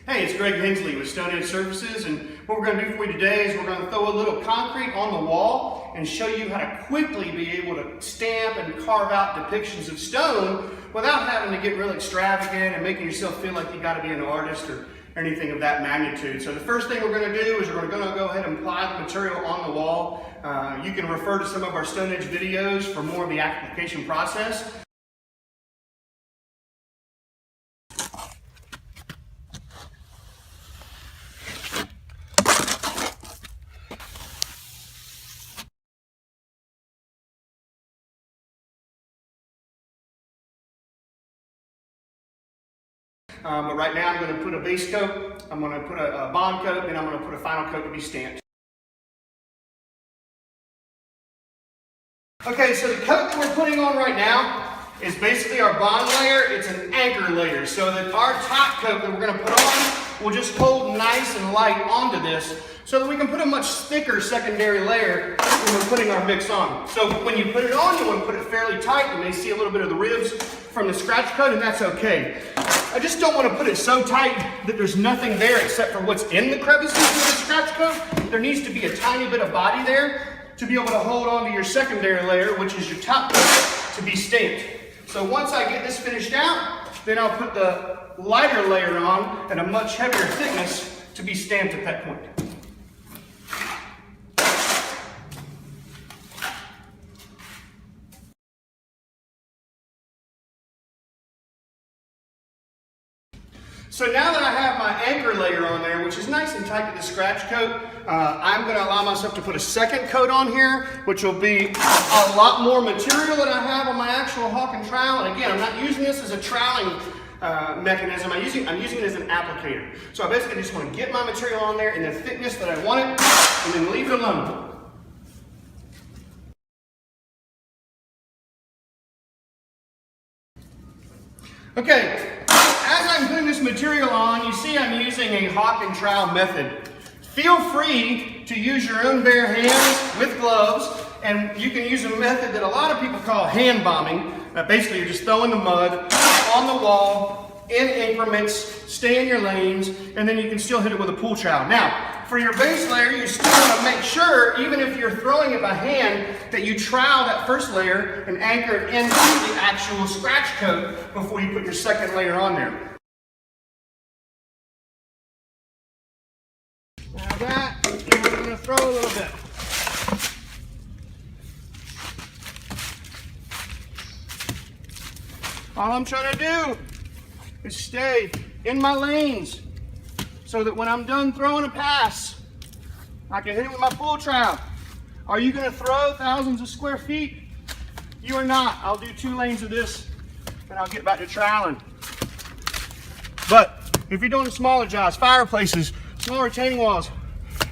Hey, it's Greg Hensley with Stone Edge Surfaces, and what we're going to do for you today is we're going to throw a little concrete on the wall and show you how to quickly be able to stamp and carve out depictions of stone without having to get real extravagant and making yourself feel like you got to be an artist or anything of that magnitude. So the first thing we're going to do is we're going to go ahead and apply the material on the wall. You can refer to some of our Stone Edge videos for more of the application process. But right now I'm going to put a base coat, I'm going to put a bond coat, and I'm going to put a final coat to be stamped. Okay, so the coat that we're putting on right now is basically our bond layer. It's an anchor layer, so that our top coat that we're going to put on will just hold nice and light onto this, so that we can put a much thicker secondary layer when we're putting our mix on. So when you put it on, you want to put it fairly tight. You may see a little bit of the ribs from the scratch coat, and that's okay. I just don't want to put it so tight that there's nothing there except for what's in the crevices of the scratch coat. There needs to be a tiny bit of body there to be able to hold on to your secondary layer, which is your top coat, to be stamped. So once I get this finished out, then I'll put the lighter layer on at a much heavier thickness to be stamped at that point. So now that I have my anchor layer on there, which is nice and tight to the scratch coat, I'm going to allow myself to put a second coat on here, which will be a lot more material than I have on my actual hawk and trowel. And again, I'm not using this as a troweling mechanism. I'm using it as an applicator. So I basically just want to get my material on there in the thickness that I want it, and then leave it alone. Okay. As I'm putting this material on, you see I'm using a hawk and trowel method. Feel free to use your own bare hands with gloves, and you can use a method that a lot of people call hand bombing. Basically, you're just throwing the mud on the wall in increments, stay in your lanes, and then you can still hit it with a pool trowel. Now, for your base layer, you still want to make sure, even if you're throwing it by hand, that you trowel that first layer and anchor it into the actual scratch coat before you put your second layer on there. Now that, we're going to throw a little bit. All I'm trying to do is stay in my lanes so that when I'm done throwing a pass, I can hit it with my pool trowel. Are you going to throw thousands of square feet? You are not. I'll do 2 lanes of this and I'll get back to troweling. But if you're doing smaller jobs, fireplaces, small retaining walls,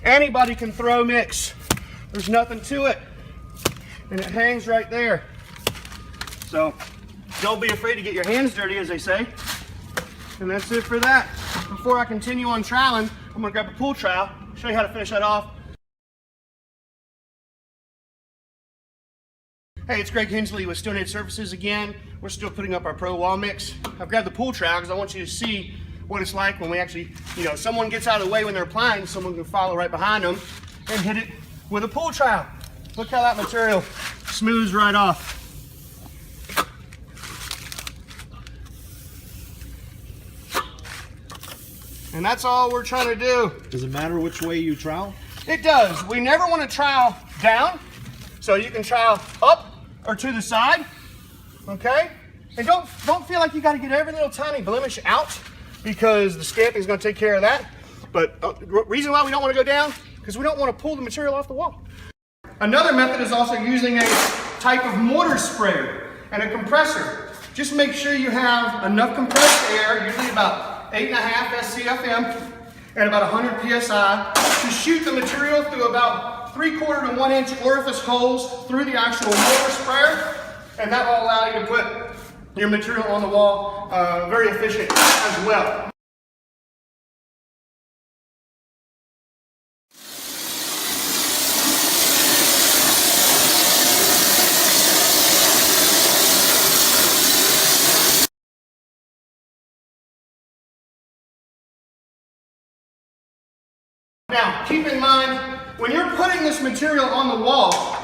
anybody can throw mix. There's nothing to it. And it hangs right there. So don't be afraid to get your hands dirty, as they say. And that's it for that. Before I continue on troweling, I'm going to grab a pool trowel, show you how to finish that off. Hey, it's Greg Hensley with Stone Edge Surfaces again. We're still putting up our Pro Wall Mix. I've grabbed the pool trowel because I want you to see what it's like when we actually, someone gets out of the way when they're applying, someone can follow right behind them and hit it with a pool trowel. Look how that material smooths right off. And that's all we're trying to do. Does it matter which way you trowel? It does. We never want to trowel down. So you can trowel up or to the side, okay? And don't feel like you got to get every little tiny blemish out, because the stamping is going to take care of that. But the reason why we don't want to go down, because we don't want to pull the material off the wall. Another method is also using a type of mortar sprayer and a compressor. Just make sure you have enough compressed air, usually about 8.5 SCFM and about 100 PSI, to shoot the material through about 3/4 to 1 inch orifice holes through the actual mortar sprayer, and that will allow you to put your material on the wall very efficient as well. Now, keep in mind, when you're putting this material on the wall,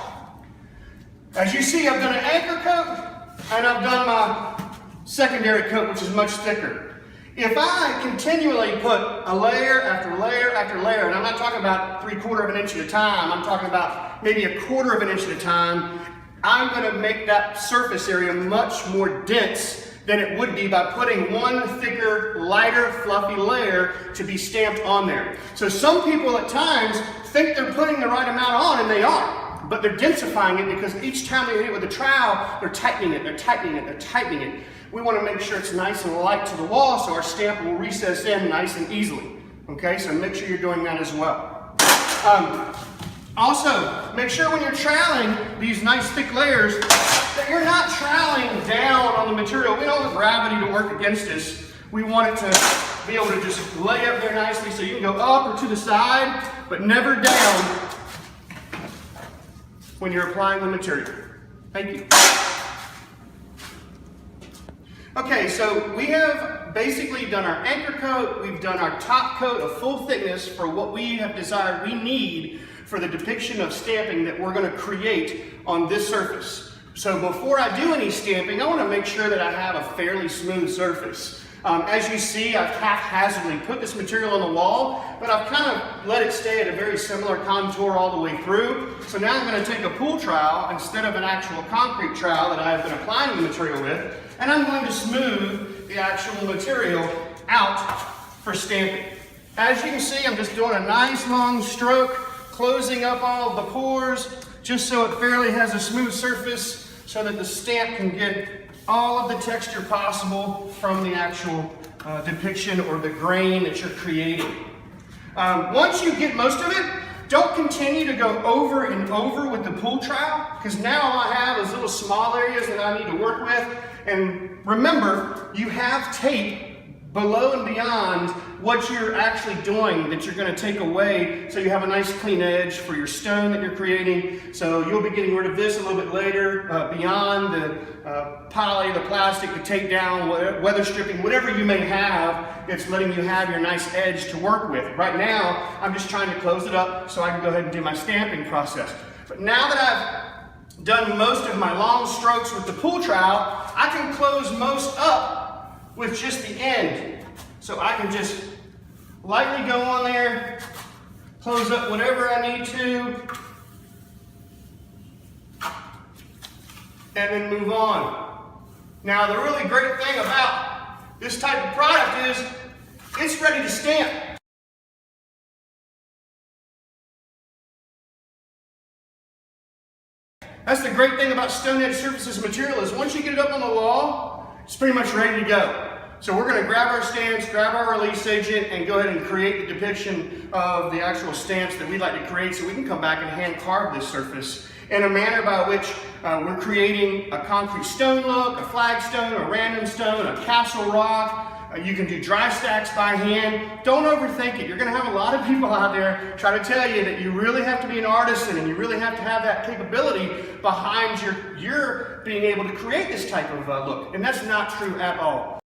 as you see, I've done an anchor coat and I've done my secondary coat, which is much thicker. If I continually put a layer after layer after layer, and I'm not talking about 3/4 of an inch at a time, I'm talking about maybe 1/4 of an inch at a time, I'm going to make that surface area much more dense than it would be by putting one thicker, lighter, fluffy layer to be stamped on there. So some people at times think they're putting the right amount on, and they are, but they're densifying it because each time they hit it with a trowel, they're tightening it, they're tightening it, they're tightening it. We want to make sure it's nice and light to the wall so our stamp will recess in nice and easily. Okay, so make sure you're doing that as well. Also, make sure when you're troweling these nice thick layers that you're not troweling down on the material. We don't want gravity to work against us. We want it to be able to just lay up there nicely so you can go up or to the side, but never down when you're applying the material. Thank you. Okay, so we have basically done our anchor coat, we've done our top coat of full thickness for what we have desired we need for the depiction of stamping that we're going to create on this surface. So before I do any stamping, I want to make sure that I have a fairly smooth surface. As you see, I've haphazardly put this material on the wall, but I've kind of let it stay at a very similar contour all the way through. So now I'm going to take a pool trowel instead of an actual concrete trowel that I've been applying the material with, and I'm going to smooth the actual material out for stamping. As you can see, I'm just doing a nice long stroke, closing up all of the pores, just so it fairly has a smooth surface so that the stamp can get all of the texture possible from the actual depiction or the grain that you're creating. Once you get most of it, don't continue to go over and over with the pool trowel, because now all I have is little small areas that I need to work with. And remember, you have tape below and beyond what you're actually doing that you're going to take away, so you have a nice clean edge for your stone that you're creating. So you'll be getting rid of this a little bit later, beyond the poly, the plastic, the tape down, weather stripping, whatever you may have. It's letting you have your nice edge to work with. Right now, I'm just trying to close it up so I can go ahead and do my stamping process. But now that I've done most of my long strokes with the pool trowel, I can close most up with just the end. So I can just lightly go on there, close up whatever I need to, and then move on. Now the really great thing about this type of product is it's ready to stamp. That's the great thing about stone edge surfaces material, is once you get it up on the wall, it's pretty much ready to go. So we're going to grab our stamps, grab our release agent, and go ahead and create the depiction of the actual stamps that we'd like to create, so we can come back and hand carve this surface in a manner by which we're creating a concrete stone look, a flagstone, a random stone, a castle rock. You can do dry stacks by hand. Don't overthink it. You're going to have a lot of people out there try to tell you that you really have to be an artisan and you really have to have that capability behind your being able to create this type of look. And that's not true at all.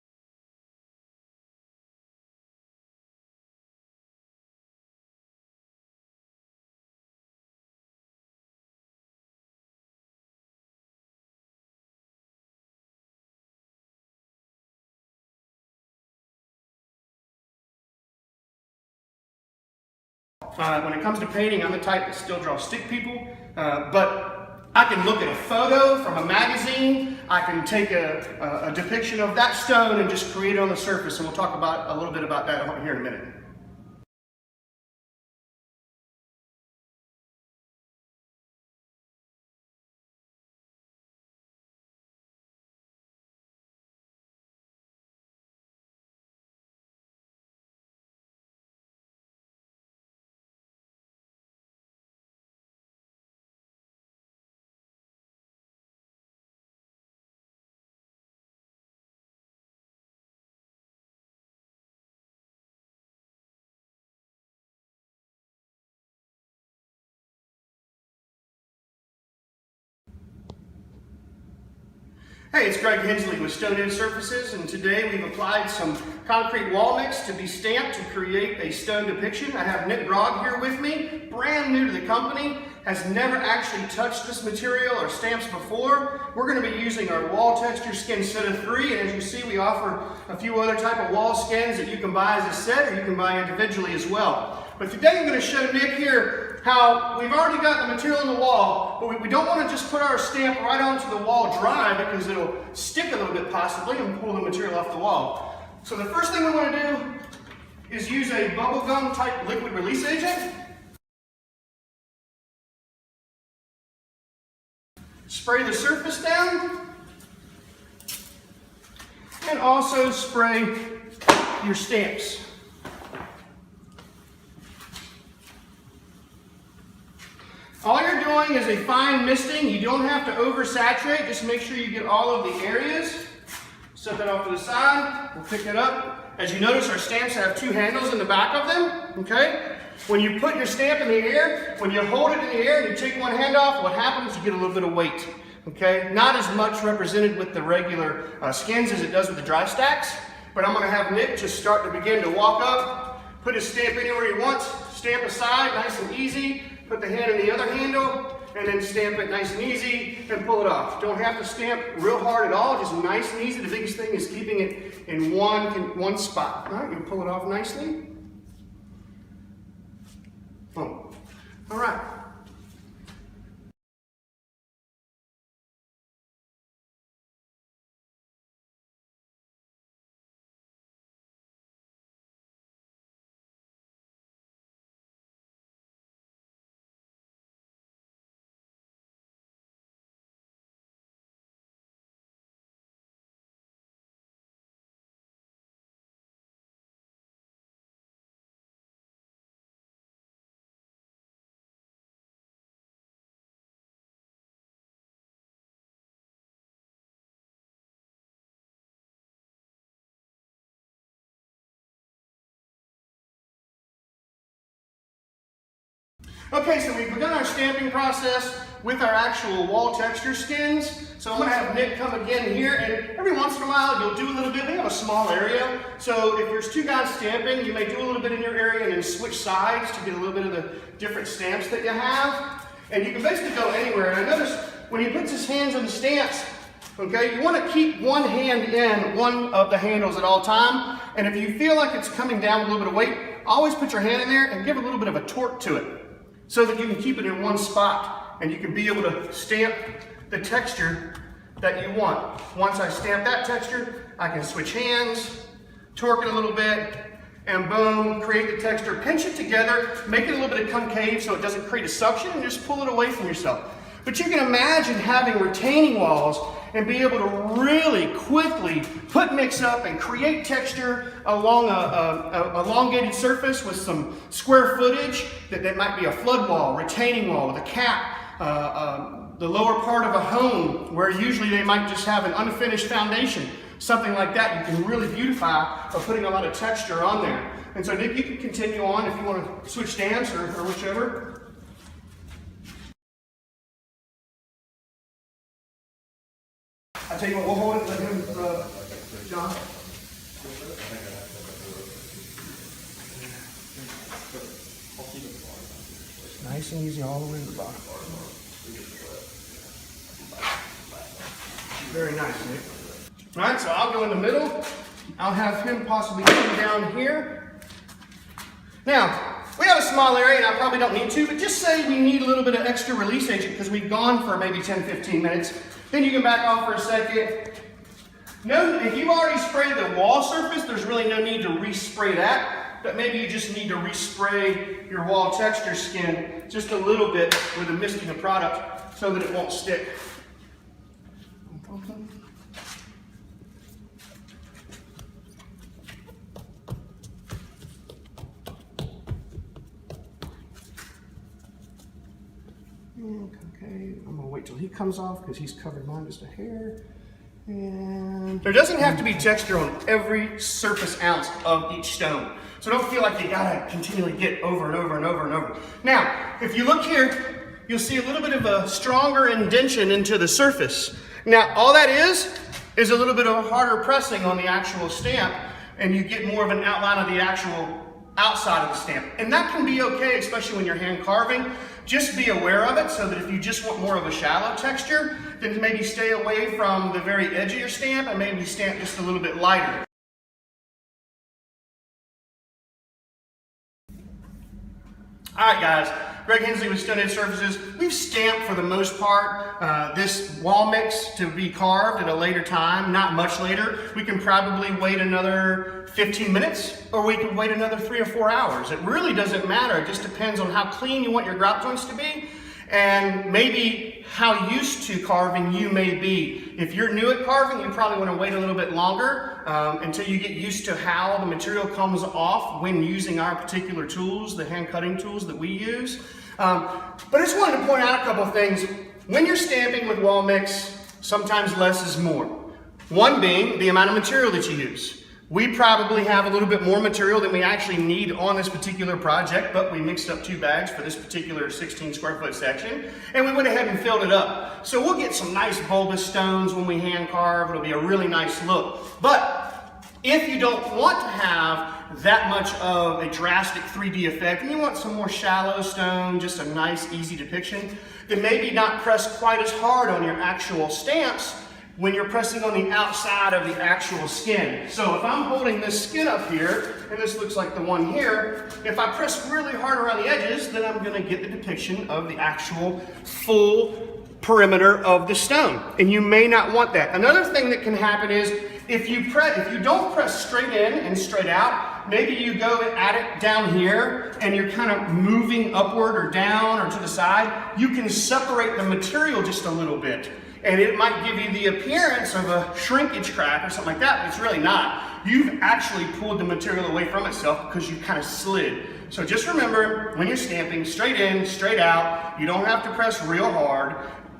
When it comes to painting, I'm the type that still draws stick people, but I can look at a photo from a magazine, I can take a depiction of that stone and just create it on the surface, and we'll talk about a little bit about that here in a minute. Hey, it's Greg Hensley with Stone Edge Surfaces, and today we've applied some concrete wall mix to be stamped to create a stone depiction. I have Nick Grog here with me, brand new to the company, has never actually touched this material or stamps before. We're going to be using our wall texture skin set of 3, and as you see, we offer a few other type of wall skins that you can buy as a set or you can buy individually as well. But today I'm going to show Nick here how we've already got the material on the wall, but we don't want to just put our stamp right onto the wall dry because it'll stick a little bit possibly and pull the material off the wall. So the first thing we want to do is use a bubblegum type liquid release agent. Spray the surface down and also spray your stamps. All you're doing is a fine misting. You don't have to oversaturate. Just make sure you get all of the areas. Set that off to the side. We'll pick it up. As you notice, our stamps have 2 handles in the back of them. Okay? When you put your stamp in the air, when you hold it in the air and you take one hand off, what happens is you get a little bit of weight. Okay? Not as much represented with the regular skins as it does with the dry stacks. But I'm going to have Nick just start to begin to walk up, put his stamp anywhere he wants, stamp aside, nice and easy. Put the hand in the other handle, and then stamp it nice and easy, and pull it off. Don't have to stamp real hard at all, just nice and easy. The biggest thing is keeping it in one spot. All right, you pull it off nicely. Boom. All right. Okay, so we've begun our stamping process with our actual wall texture skins. So I'm going to have Nick come again here, and every once in a while you'll do a little bit. We have a small area, so if there's 2 guys stamping, you may do a little bit in your area and then switch sides to get a little bit of the different stamps that you have. And you can basically go anywhere. And I notice when he puts his hands on the stamps, okay, you want to keep one hand in one of the handles at all time. And if you feel like it's coming down with a little bit of weight, always put your hand in there and give a little bit of a torque to it, so that you can keep it in one spot and you can be able to stamp the texture that you want. Once I stamp that texture, I can switch hands, torque it a little bit, and boom, create the texture. Pinch it together, make it a little bit of concave so it doesn't create a suction, and just pull it away from yourself. But you can imagine having retaining walls and be able to really quickly put mix up and create texture along a elongated surface with some square footage that might be a flood wall, retaining wall with a cap, the lower part of a home where usually they might just have an unfinished foundation. Something like that you can really beautify by putting a lot of texture on there. And so Nick, you can continue on if you want to switch stamps or whichever. I tell you what, we'll hold it and let him, John. Nice and easy all the way to the bottom. Very nice, Nick. All right, so I'll go in the middle. I'll have him possibly come down here. Now, we have a small area and I probably don't need to, but just say we need a little bit of extra release agent because we've gone for maybe 10-15 minutes. Then you can back off for a second. No, if you've already sprayed the wall surface, there's really no need to respray that. But maybe you just need to respray your wall texture skin just a little bit with a misting of product so that it won't stick. Okay, I'm gonna wait till he comes off because he's covered mine just a hair. And there doesn't have to be texture on every surface ounce of each stone. So don't feel like you gotta continually get over and over and over and over. Now, if you look here, you'll see a little bit of a stronger indentation into the surface. Now, all that is a little bit of harder pressing on the actual stamp, and you get more of an outline of the actual outside of the stamp. And that can be okay, especially when you're hand carving. Just be aware of it so that if you just want more of a shallow texture, then maybe stay away from the very edge of your stamp and maybe stamp just a little bit lighter. All right, guys. Greg Hensley with Stone Edge Surfaces. We've stamped for the most part this wall mix to be carved at a later time, not much later. We can probably wait another 15 minutes or we can wait another 3 or 4 hours. It really doesn't matter. It just depends on how clean you want your grout joints to be and maybe how used to carving you may be. If you're new at carving, you probably want to wait a little bit longer until you get used to how the material comes off when using our particular tools, the hand cutting tools that we use. But I just wanted to point out a couple of things. When you're stamping with wall mix, sometimes less is more. One being the amount of material that you use. We probably have a little bit more material than we actually need on this particular project, but we mixed up 2 bags for this particular 16 square foot section, and we went ahead and filled it up. So we'll get some nice bulbous stones when we hand carve. It'll be a really nice look. But if you don't want to have that much of a drastic 3D effect and you want some more shallow stone, just a nice, easy depiction, then maybe not press quite as hard on your actual stamps when you're pressing on the outside of the actual skin. So if I'm holding this skin up here, and this looks like the one here, if I press really hard around the edges, then I'm gonna get the depiction of the actual full perimeter of the stone. And you may not want that. Another thing that can happen is if you don't press straight in and straight out, maybe you go at it down here and you're kind of moving upward or down or to the side, you can separate the material just a little bit. And it might give you the appearance of a shrinkage crack or something like that, but it's really not. You've actually pulled the material away from itself because you kind of slid. So just remember, when you're stamping, straight in, straight out, you don't have to press real hard.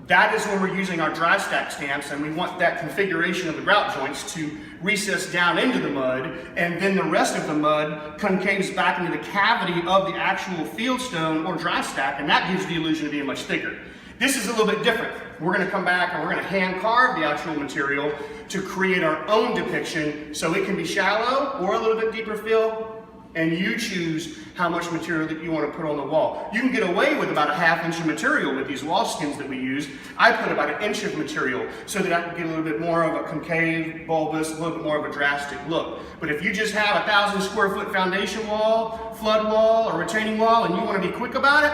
That is when we're using our dry stack stamps, and we want that configuration of the grout joints to recess down into the mud, and then the rest of the mud concaves back into the cavity of the actual field stone or dry stack, and that gives the illusion of being much thicker. This is a little bit different. We're gonna come back and we're gonna hand carve the actual material to create our own depiction, so it can be shallow or a little bit deeper fill, and you choose how much material that you want to put on the wall. You can get away with about a ½ inch of material with these wall skins that we use. I put about 1 inch of material so that I can get a little bit more of a concave, bulbous, a little bit more of a drastic look. But if you just have 1,000 square foot foundation wall, flood wall, or retaining wall, and you want to be quick about it,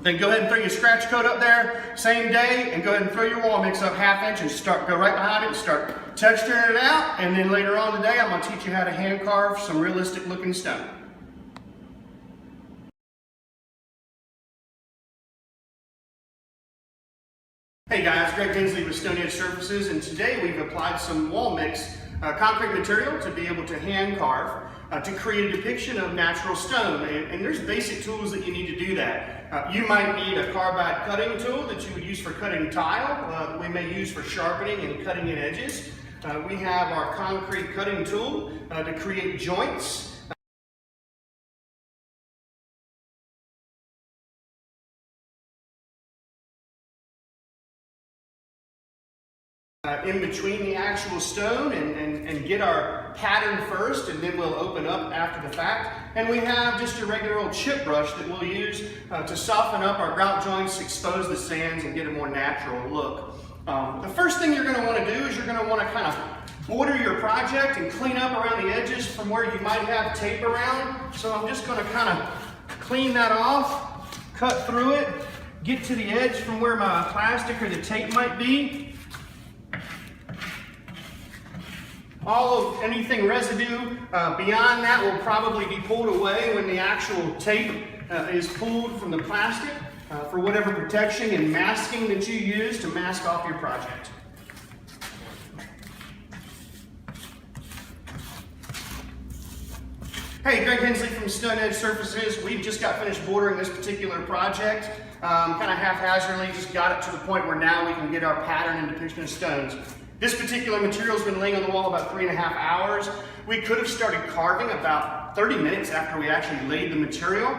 then go ahead and throw your scratch coat up there same day, and go ahead and throw your wall mix up 1/2 inch and go right behind it and start texturing it out. And then later on today, I'm gonna teach you how to hand carve some realistic looking stone. Hey guys, Greg Hensley with Stone Edge Surfaces, and today we've applied some wall mix concrete material to be able to hand carve to create a depiction of natural stone. And there's basic tools that you need to do that. You might need a carbide cutting tool that you would use for cutting tile, that we may use for sharpening and cutting in edges. We have our concrete cutting tool to create joints. In between the actual stone and get our pattern first, and then we'll open up after the fact. And we have just a regular old chip brush that we'll use to soften up our grout joints, expose the sands, and get a more natural look. The first thing you're going to want to do is you're going to want to kind of border your project and clean up around the edges from where you might have tape around. So I'm just going to kind of clean that off, cut through it, get to the edge from where my plastic or the tape might be. All of anything residue beyond that will probably be pulled away when the actual tape is pulled from the plastic for whatever protection and masking that you use to mask off your project. Hey, Greg Hensley from Stone Edge Surfaces. We've just got finished bordering this particular project. Kind of haphazardly, just got it to the point where now we can get our pattern and depiction of stones. This particular material's been laying on the wall about 3.5 hours. We could have started carving about 30 minutes after we actually laid the material.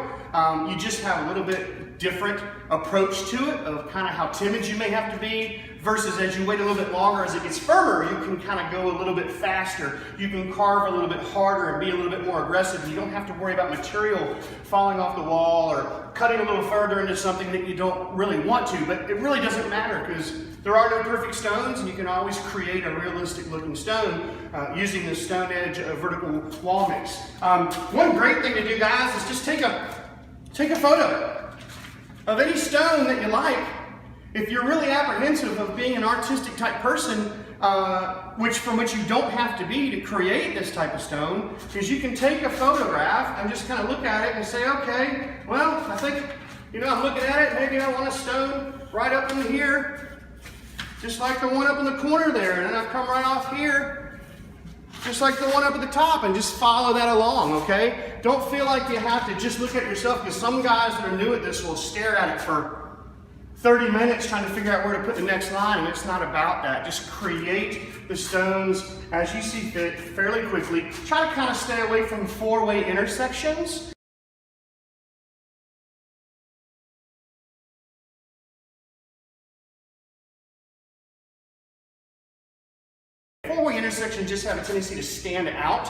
You just have a little bit different approach to it of kind of how timid you may have to be versus as you wait a little bit longer, as it gets firmer, you can kind of go a little bit faster. You can carve a little bit harder and be a little bit more aggressive. You don't have to worry about material falling off the wall or cutting a little further into something that you don't really want to, but it really doesn't matter because there are no perfect stones and you can always create a realistic looking stone using the stone edge vertical wall mix. One great thing to do, guys, is just take a photo of any stone that you like. If you're really apprehensive of being an artistic type person, from which you don't have to be to create this type of stone, is you can take a photograph and just kind of look at it and say, okay, well, I think, I'm looking at it, maybe I want a stone right up in here, just like the one up in the corner there, and then I've come right off here, just like the one up at the top, and just follow that along, okay? Don't feel like you have to just look at yourself, because some guys that are new at this will stare at it for 30 minutes trying to figure out where to put the next line, and it's not about that. Just create the stones as you see fit fairly quickly. Try to kind of stay away from four-way intersections. Four-way intersections just have a tendency to stand out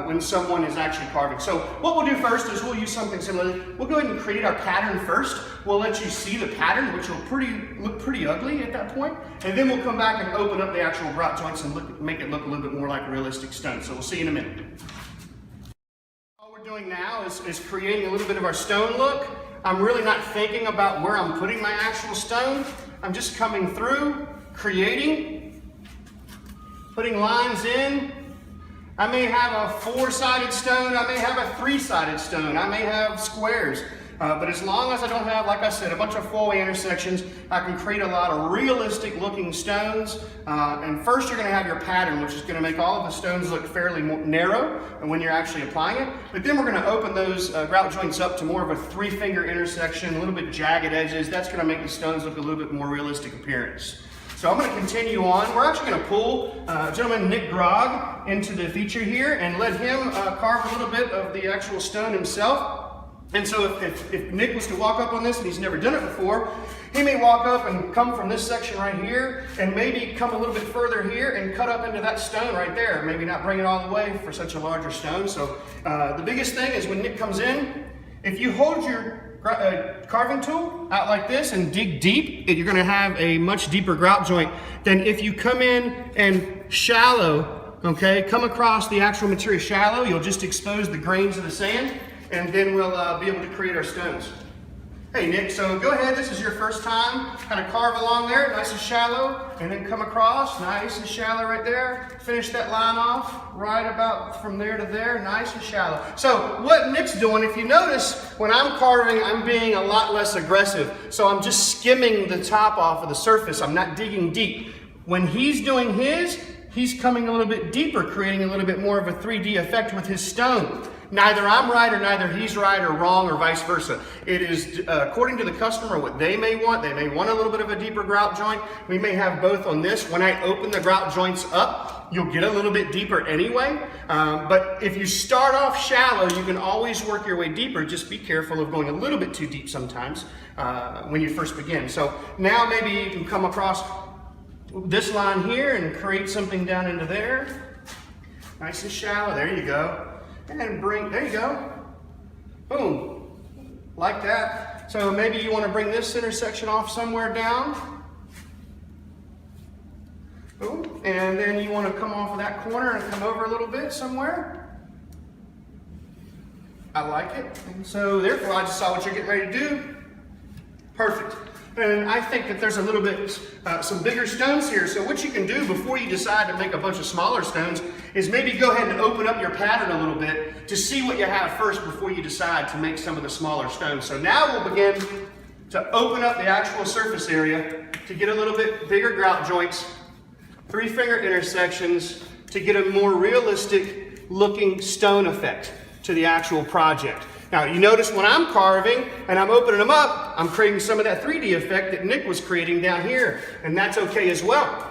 when someone is actually carving. So what we'll do first is we'll use something similar. We'll go ahead and create our pattern first. We'll let you see the pattern, which will look pretty ugly at that point. And then we'll come back and open up the actual grout joints and make it look a little bit more like realistic stone. So we'll see you in a minute. All we're doing now is creating a little bit of our stone look. I'm really not thinking about where I'm putting my actual stone. I'm just coming through, creating, putting lines in. I may have a four-sided stone, I may have a three-sided stone, I may have squares. But as long as I don't have, like I said, a bunch of four-way intersections, I can create a lot of realistic looking stones. And first you're going to have your pattern, which is going to make all of the stones look fairly narrow and when you're actually applying it. But then we're going to open those grout joints up to more of a three-finger intersection, a little bit jagged edges. That's going to make the stones look a little bit more realistic appearance. So I'm going to continue on. We're actually going to pull gentleman Nick Grog into the feature here and let him carve a little bit of the actual stone himself. And so if Nick was to walk up on this and he's never done it before, he may walk up and come from this section right here and maybe come a little bit further here and cut up into that stone right there. Maybe not bring it all the way for such a larger stone. So the biggest thing is when Nick comes in, if you hold your carving tool out like this and dig deep, you're going to have a much deeper grout joint than if you come in and shallow, okay, come across the actual material shallow. You'll just expose the grains of the sand, and then we'll be able to create our stones. Hey Nick, so go ahead, this is your first time, kind of carve along there, nice and shallow, and then come across, nice and shallow right there. Finish that line off, right about from there to there, nice and shallow. So what Nick's doing, if you notice, when I'm carving, I'm being a lot less aggressive. So I'm just skimming the top off of the surface, I'm not digging deep. When he's doing his, he's coming a little bit deeper, creating a little bit more of a 3D effect with his stone. Neither I'm right or neither he's right or wrong or vice versa. It is according to the customer what they may want. They may want a little bit of a deeper grout joint. We may have both on this. When I open the grout joints up, you'll get a little bit deeper anyway. But if you start off shallow, you can always work your way deeper. Just be careful of going a little bit too deep sometimes when you first begin. So now maybe you can come across this line here and create something down into there. Nice and shallow. There you go. And then there you go. Boom. Like that. So maybe you want to bring this intersection off somewhere down. Boom. And then you want to come off of that corner and come over a little bit somewhere. I like it. And so therefore I just saw what you're getting ready to do. Perfect. And I think that there's a little bit, some bigger stones here. So what you can do before you decide to make a bunch of smaller stones is maybe go ahead and open up your pattern a little bit to see what you have first before you decide to make some of the smaller stones. So now we'll begin to open up the actual surface area to get a little bit bigger grout joints, three-finger intersections to get a more realistic looking stone effect to the actual project. Now, you notice when I'm carving and I'm opening them up, I'm creating some of that 3D effect that Nick was creating down here, and that's okay as well.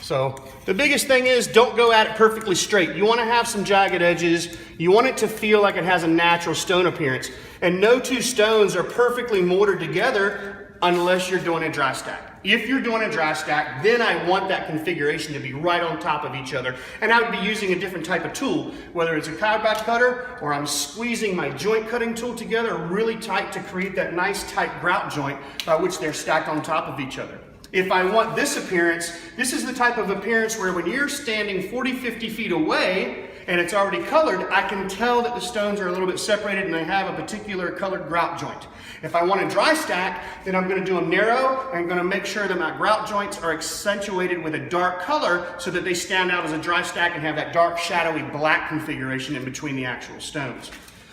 So the biggest thing is don't go at it perfectly straight. You want to have some jagged edges. You want it to feel like it has a natural stone appearance. And no two stones are perfectly mortared together unless you're doing a dry stack. If you're doing a dry stack, then I want that configuration to be right on top of each other. And I would be using a different type of tool, whether it's a carbide cutter or I'm squeezing my joint cutting tool together really tight to create that nice tight grout joint by which they're stacked on top of each other. If I want this appearance, this is the type of appearance where when you're standing 40, 50 feet away and it's already colored, I can tell that the stones are a little bit separated and they have a particular colored grout joint. If I want a dry stack, then I'm going to do them narrow and I'm going to make sure that my grout joints are accentuated with a dark color so that they stand out as a dry stack and have that dark, shadowy black configuration in between the actual stones.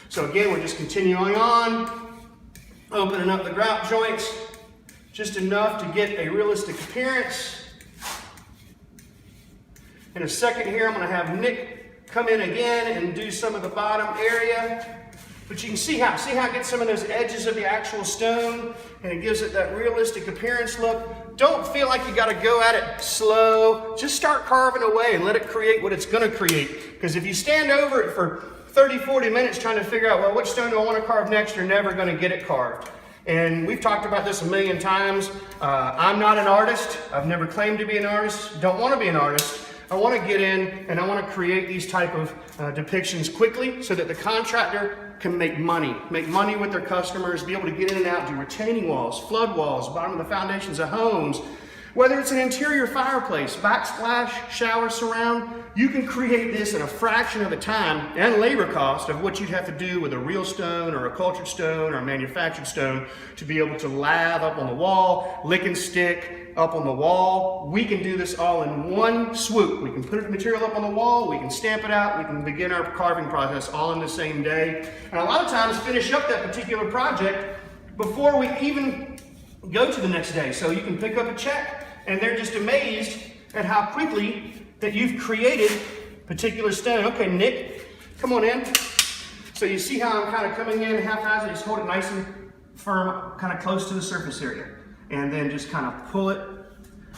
So again, we're just continuing on, opening up the grout joints, just enough to get a realistic appearance. In a second here, I'm going to have Nick come in again and do some of the bottom area. But you can see how it gets some of those edges of the actual stone and it gives it that realistic appearance look. Don't feel like you got to go at it slow. Just start carving away and let it create what it's going to create. Because if you stand over it for 30, 40 minutes trying to figure out, well, which stone do I want to carve next, you're never going to get it carved. And we've talked about this a million times. I'm not an artist. I've never claimed to be an artist. Don't want to be an artist. I want to get in and I want to create these type of depictions quickly so that the contractor can make money with their customers, be able to get in and out, do retaining walls, flood walls, bottom of the foundations of homes. Whether it's an interior fireplace, backsplash, shower surround, you can create this in a fraction of the time and labor cost of what you'd have to do with a real stone or a cultured stone or a manufactured stone to be able to lathe up on the wall, lick and stick up on the wall. We can do this all in one swoop. We can put the material up on the wall, we can stamp it out, we can begin our carving process all in the same day. And a lot of times finish up that particular project before we even go to the next day. So you can pick up a check and they're just amazed at how quickly that you've created particular stone. Okay, Nick, come on in. So you see how I'm kind of coming in haphazard, just hold it nice and firm, kind of close to the surface area. And then just kind of pull it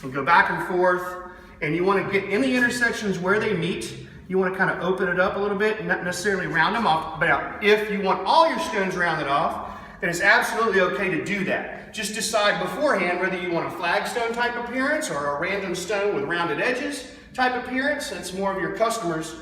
and go back and forth. And you want to get in the intersections where they meet. You want to kind of open it up a little bit, not necessarily round them off, but if you want all your stones rounded off, then it's absolutely okay to do that. Just decide beforehand whether you want a flagstone type appearance or a random stone with rounded edges type appearance. That's more of your customer's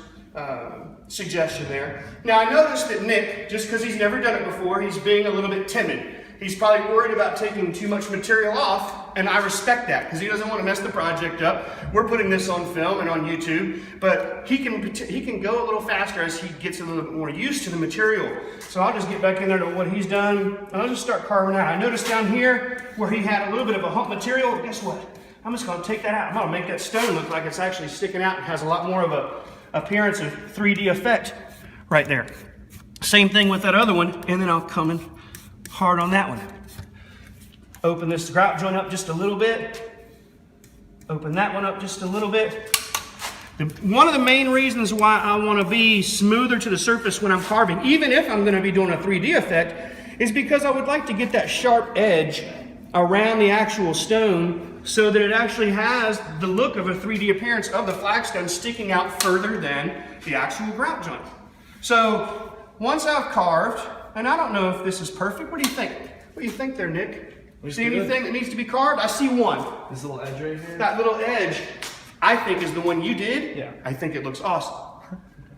suggestion there. Now I noticed that Nick, just because he's never done it before, he's being a little bit timid. He's probably worried about taking too much material off, and I respect that because he doesn't want to mess the project up. We're putting this on film and on YouTube, but he can go a little faster as he gets a little bit more used to the material. So I'll just get back in there to what he's done, and I'll just start carving out. I noticed down here where he had a little bit of a hump material, guess what? I'm just going to take that out. I'm going to make that stone look like it's actually sticking out and has a lot more of a appearance of 3D effect right there. Same thing with that other one, and then I'll come in hard on that one. Open this grout joint up just a little bit. Open that one up just a little bit. One of the main reasons why I want to be smoother to the surface when I'm carving, even if I'm going to be doing a 3D effect, is because I would like to get that sharp edge around the actual stone so that it actually has the look of a 3D appearance of the flagstone sticking out further than the actual grout joint. So once I've carved, and I don't know if this is perfect. What do you think? What do you think there, Nick? See anything that needs to be carved? I see one. This little edge right here? That little edge, I think is the one you did. Yeah. I think it looks awesome.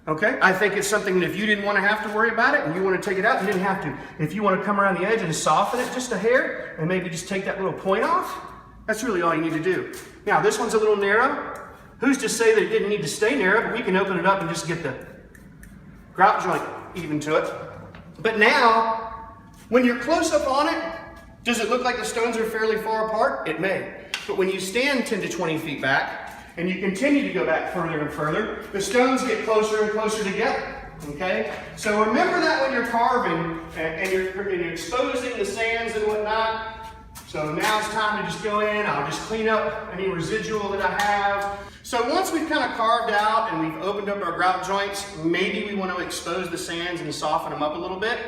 Okay? I think it's something that if you didn't want to have to worry about it and you want to take it out, you didn't have to. If you want to come around the edge and soften it just a hair and maybe just take that little point off, that's really all you need to do. Now, this one's a little narrow. Who's to say that it didn't need to stay narrow, but we can open it up and just get the grout joint even to it. But now, when you're close up on it, does it look like the stones are fairly far apart? It may. But when you stand 10 to 20 feet back, and you continue to go back further and further, the stones get closer and closer together. Okay? So remember that when you're carving, and you're exposing the sands and whatnot. So now it's time to just go in. I'll just clean up any residual that I have. So once we've kind of carved out and we've opened up our grout joints, maybe we want to expose the sands and soften them up a little bit.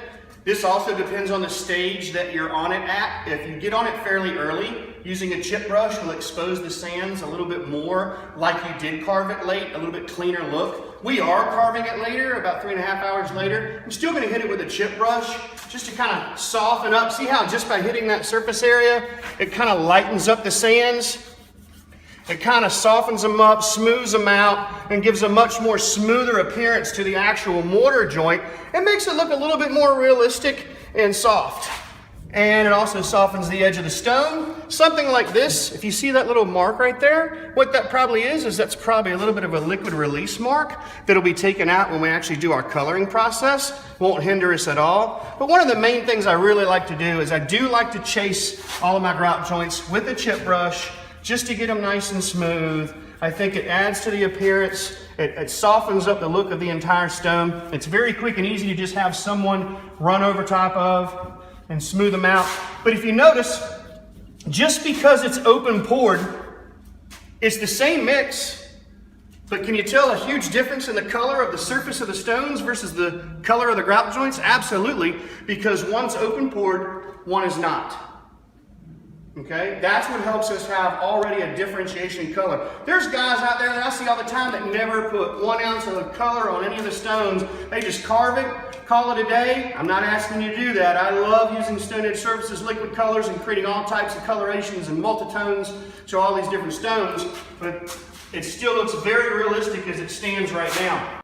This also depends on the stage that you're on it at. If you get on it fairly early, using a chip brush will expose the sands a little bit more like you did carve it late, a little bit cleaner look. We are carving it later, about 3.5 hours later. I'm still gonna hit it with a chip brush just to kind of soften up. See how just by hitting that surface area, it kind of lightens up the sands? It kind of softens them up, smooths them out, and gives a much more smoother appearance to the actual mortar joint. It makes it look a little bit more realistic and soft. And it also softens the edge of the stone. Something like this, if you see that little mark right there, what that probably is that's probably a little bit of a liquid release mark that'll be taken out when we actually do our coloring process. Won't hinder us at all. But one of the main things I really like to do is I do like to chase all of my grout joints with a chip brush just to get them nice and smooth. I think it adds to the appearance. It softens up the look of the entire stone. It's very quick and easy to just have someone run over top of and smooth them out. But if you notice, just because it's open poured, it's the same mix, but can you tell a huge difference in the color of the surface of the stones versus the color of the grout joints? Absolutely, because one's open poured, one is not. Okay, that's what helps us have already a differentiation in color. There's guys out there that I see all the time that never put 1 ounce of color on any of the stones. They just carve it, call it a day. I'm not asking you to do that. I love using Stone Edge Surfaces liquid colors and creating all types of colorations and multitones to all these different stones, but it still looks very realistic as it stands right now.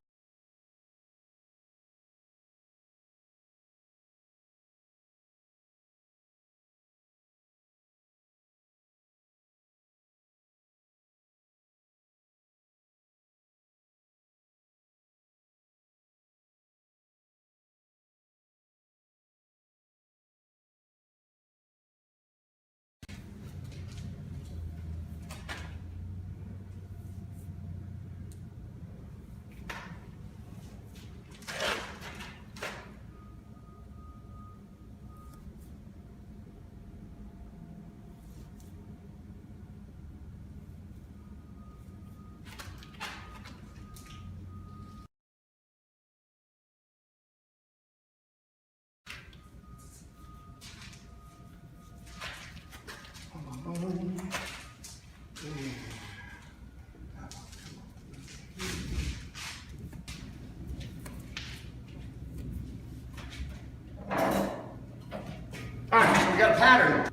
Alright, so we got a pattern.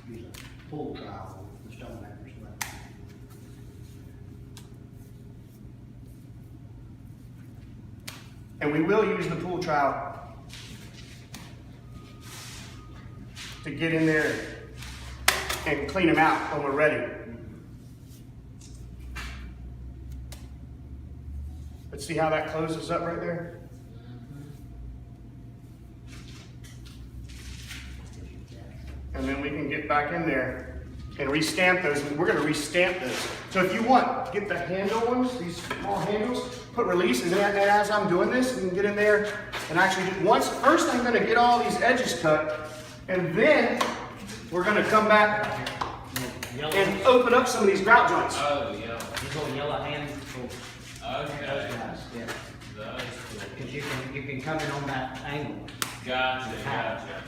Use a pull trowel with the stone makers. And we will use the pool trowel to get in there and clean them out when we're ready. Let's see how that closes up right there. And then we can get back in there and restamp those. We're going to restamp those. So if you want, get the handle ones, these small handles, put release, and then as I'm doing this, you can get in there and actually do, first I'm going to get all these edges cut, and then we're going to come back and open up some of these grout joints. Oh, yeah. These little yellow hands. Okay. Those guys, yeah. Those cool. Because you can come in on that angle. Gotcha, gotcha.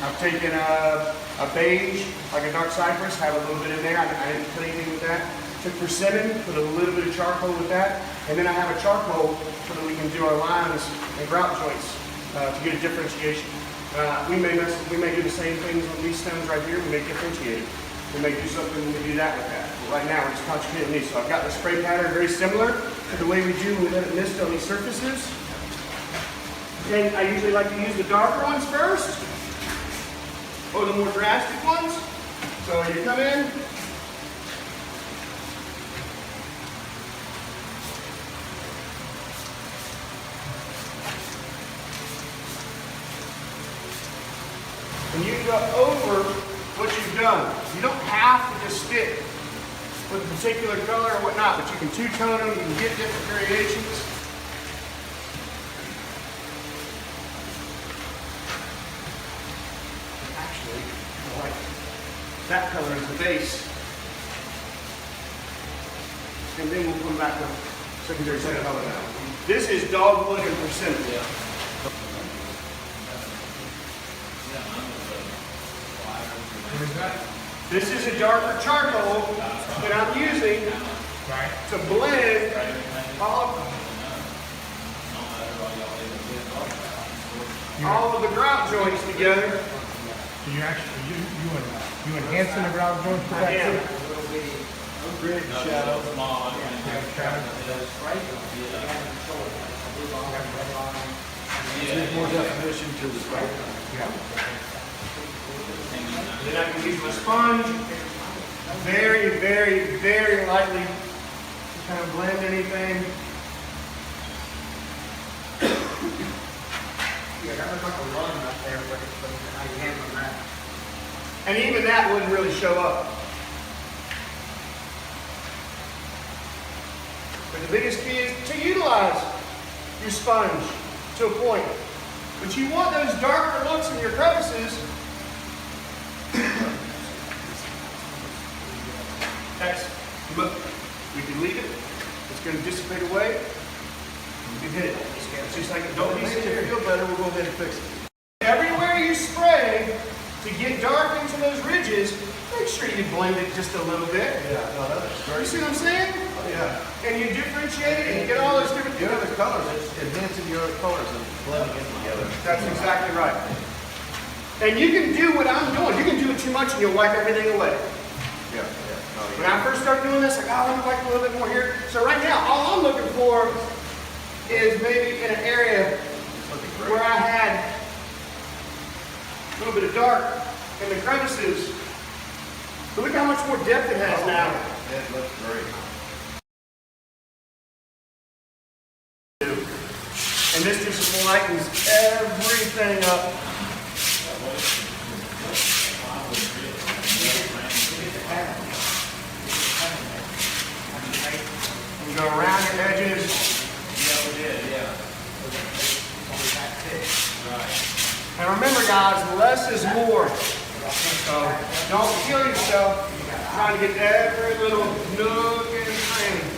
I've taken a beige, like a dark cypress, have a little bit in there. I didn't put anything with that. Took persimmon, put a little bit of charcoal with that. And then I have a charcoal so that we can do our lines and grout joints to get a differentiation. We may do the same things on these stones right here. We may differentiate it. We may do something when we do that with that. But right now we're just concentrating on these. So I've got the spray pattern very similar to the way we do when we let it mist on these surfaces. And I usually like to use the darker ones first, or the more drastic ones. So you come in, and you go over what you've done. You don't have to just stick with a particular color or whatnot, but you can two-tone them, you can get different variations. Actually, I like that color as the base. And then we'll come back to secondary color now. This is dogwood and persimmon. This is a darker charcoal that I'm using to blend all of the grout joints together. So you actually you enhancing the ground joints with I that am. too? Grid, shadow. There's more definition to the stripe. Then I can use my sponge very, very, very lightly to kind of blend anything. Yeah, that looks like a run up there, but how you handle that? And even that wouldn't really show up. But the biggest key is to utilize your sponge to a point. But you want those darker looks in your crevices. That's, look, we can leave it. It's going to dissipate away. You can hit it. It's just like it. Don't be scared. Feel better, we'll go ahead and fix it. Everywhere you spray to get dark into those ridges, make sure you blend it just a little bit. Yeah, no, that's You great. see what I'm saying? Yeah. And you differentiate it and you get all those different The other colors, it's enhancing your other colors and blending in together. That's exactly right. And you can do what I'm doing. You can do it too much and you'll wipe everything away. Yeah. When I first started doing this, like, oh, let me wipe a little bit more here. So right now, all I'm looking for is maybe in an area where I had a little bit of dark in the crevices. But look how much more depth it has now. It looks great. And this just lightens everything up. You go around your edges. And remember, guys, less is more. So don't kill yourself trying to get every little nook and cranny.